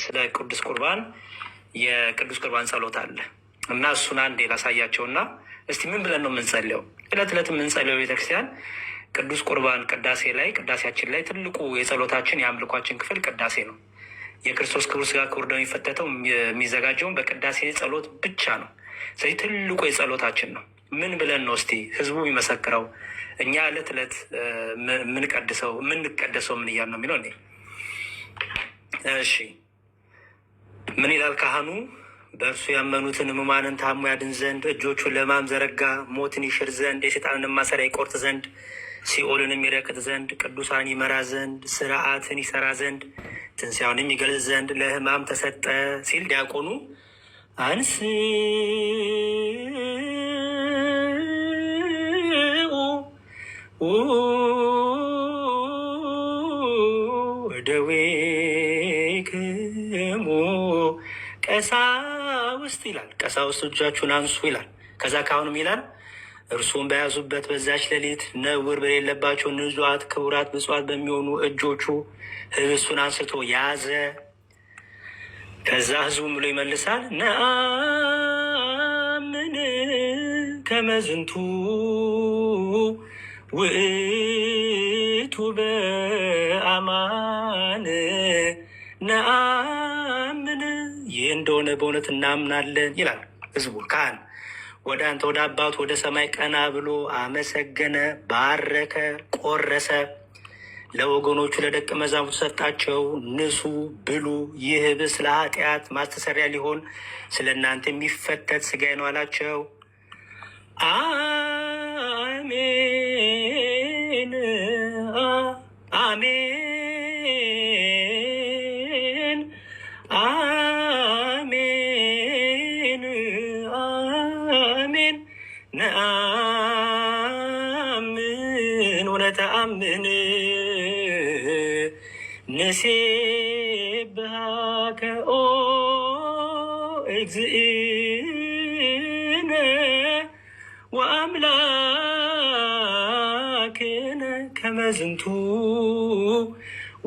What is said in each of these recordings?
ስለ ቅዱስ ቁርባን የቅዱስ ቁርባን ጸሎት አለ እና እሱን አንዴ ላሳያቸውና እስቲ ምን ብለን ነው የምንጸልየው? እለት እለት የምንጸልየው ቤተክርስቲያን ቅዱስ ቁርባን ቅዳሴ ላይ ቅዳሴያችን ላይ ትልቁ የጸሎታችን የአምልኳችን ክፍል ቅዳሴ ነው። የክርስቶስ ክቡር ሥጋ ክቡር ደሙ የሚፈተተው የሚዘጋጀውን በቅዳሴ ጸሎት ብቻ ነው። ስለዚህ ትልቁ የጸሎታችን ነው። ምን ብለን ነው እስቲ ህዝቡ የሚመሰክረው? እኛ እለት እለት የምንቀደሰው ምን እያል ነው የሚለው? እሺ ምን ይላል ካህኑ? በእርሱ ያመኑትን ሕሙማንን ታሞ ያድን ዘንድ እጆቹን ለሕማም ዘረጋ። ሞትን ይሽር ዘንድ የሰይጣንን ማሰሪያ ይቆርጥ ዘንድ ሲኦልንም ይረቅጥ ዘንድ ቅዱሳን ይመራ ዘንድ ስርዓትን ይሰራ ዘንድ ትንሣኤውንም ይገልጽ ዘንድ ለሕማም ተሰጠ ሲል ዲያቆኑ አንስኡ ደዌክሙ ቀሳውስት ይላል። ቀሳውስት እጃችሁን አንሱ ይላል። ከዛ ካሁንም ይላል እርሱም በያዙበት በዛች ሌሊት ነውር በሌለባቸው ንጹሐት ክቡራት ብፁዓት በሚሆኑ እጆቹ ህብስቱን አንስቶ ያዘ። ከዛ ህዝቡም ብሎ ይመልሳል ነአምን ከመዝንቱ ውእቱ በአማን ነአምን፣ ይህ እንደሆነ በእውነት እናምናለን ይላል ህዝቡ። ካህን ወደ አንተ ወደ አባቱ ወደ ሰማይ ቀና ብሎ አመሰገነ፣ ባረከ፣ ቆረሰ፣ ለወገኖቹ ለደቀ መዛሙርቱ ሰጣቸው። ንሱ ብሉ፣ ይህ ህብስት ለኃጢአት ማስተሰሪያ ሊሆን ስለ እናንተ የሚፈተት ሥጋዬ ነው አላቸው። አሜን አሜን አሜን አሜን ነአምን ወነተአምን ንሴብሐከ ኦ እግዚእነ ወአምላክነ ከመዝንቱ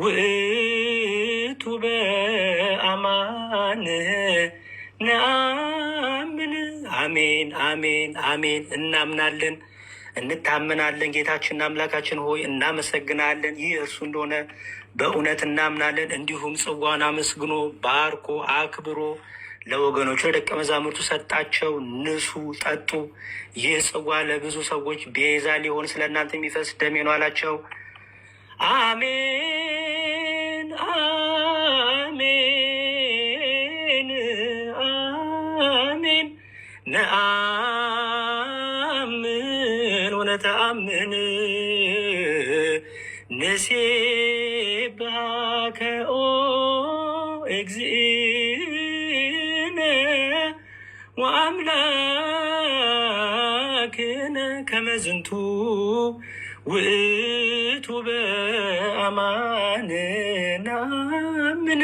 ውእቱ በአማን ነአምን። አሜን አሜን አሜን። እናምናለን እንታመናለን። ጌታችንና አምላካችን ሆይ እናመሰግናለን። ይህ እርሱ እንደሆነ በእውነት እናምናለን። እንዲሁም ጽዋን አመስግኖ ባርኮ አክብሮ ለወገኖቹ ለደቀ መዛሙርቱ ሰጣቸው። ንሱ ጠጡ፣ ይህ ጽዋ ለብዙ ሰዎች ቤዛ ሊሆን ስለ እናንተ የሚፈስ ደሜ ነው አላቸው። አሜን አሜን አሜን ነአምን ወነተአምን ንሴብሐከ ኦ እግዚእነ ወአምላክነ ከመዝንቱ ውእቱ በአማን ነአምን።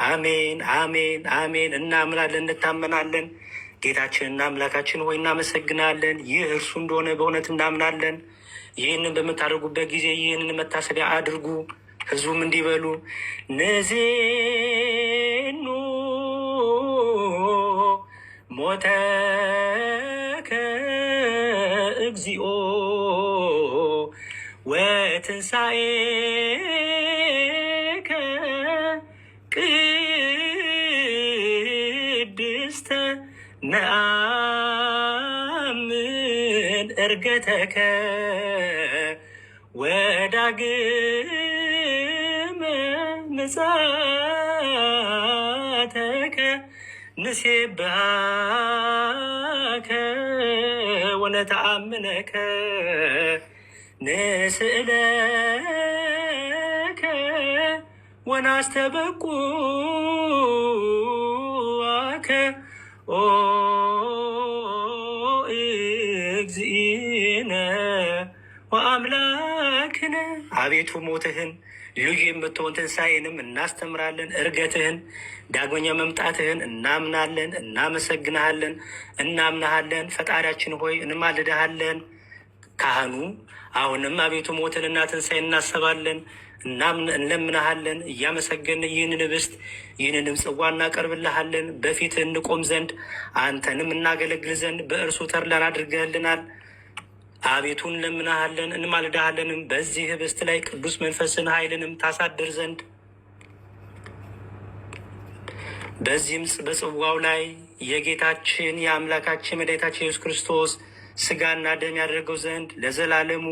አሜን አሜን አሜን። እናምናለን እንታመናለን። ጌታችንና አምላካችን ሆይ እናመሰግናለን። ይህ እርሱ እንደሆነ በእውነት እናምናለን። ይህንን በምታደርጉበት ጊዜ ይህንን መታሰቢያ አድርጉ። ህዝቡም እንዲበሉ ንዜኑ ሞተከ እግዚኦ ወትንሣኤከ ቅድስተ ነአምን ዕርገተከ ወዳግመ ምጽአተከ ንሴብሐከ ወነተአምነከ ንስእለከ ወናስተበቁዐከ ኦ እግዚእነ ወአምላክነ። አቤቱ ሞትህን ልዩ የምትሆን ትንሣኤንም እናስተምራለን። ዕርገትህን ዳግመኛ መምጣትህን እናምናለን፣ እናመሰግንሃለን፣ እናምናሃለን። ፈጣሪያችን ሆይ እንማልድሃለን። ካህኑ አሁንም አቤቱ ሞትንና ትንሣኤን እናስባለን፣ እንለምናሃለን እያመሰገን ይህንን ህብስት ይህንንም ጽዋ እናቀርብልሃለን። በፊት እንቆም ዘንድ አንተንም እናገለግል ዘንድ በእርሱ ተድላን አድርገህልናል። አቤቱ እንለምናሃለን እንማልዳሃለንም በዚህ ህብስት ላይ ቅዱስ መንፈስን ኃይልንም ታሳድር ዘንድ በዚህም በጽዋው ላይ የጌታችን የአምላካችን መድኃኒታችን ኢየሱስ ክርስቶስ ስጋና ደም ያደርገው ዘንድ ለዘላለሙ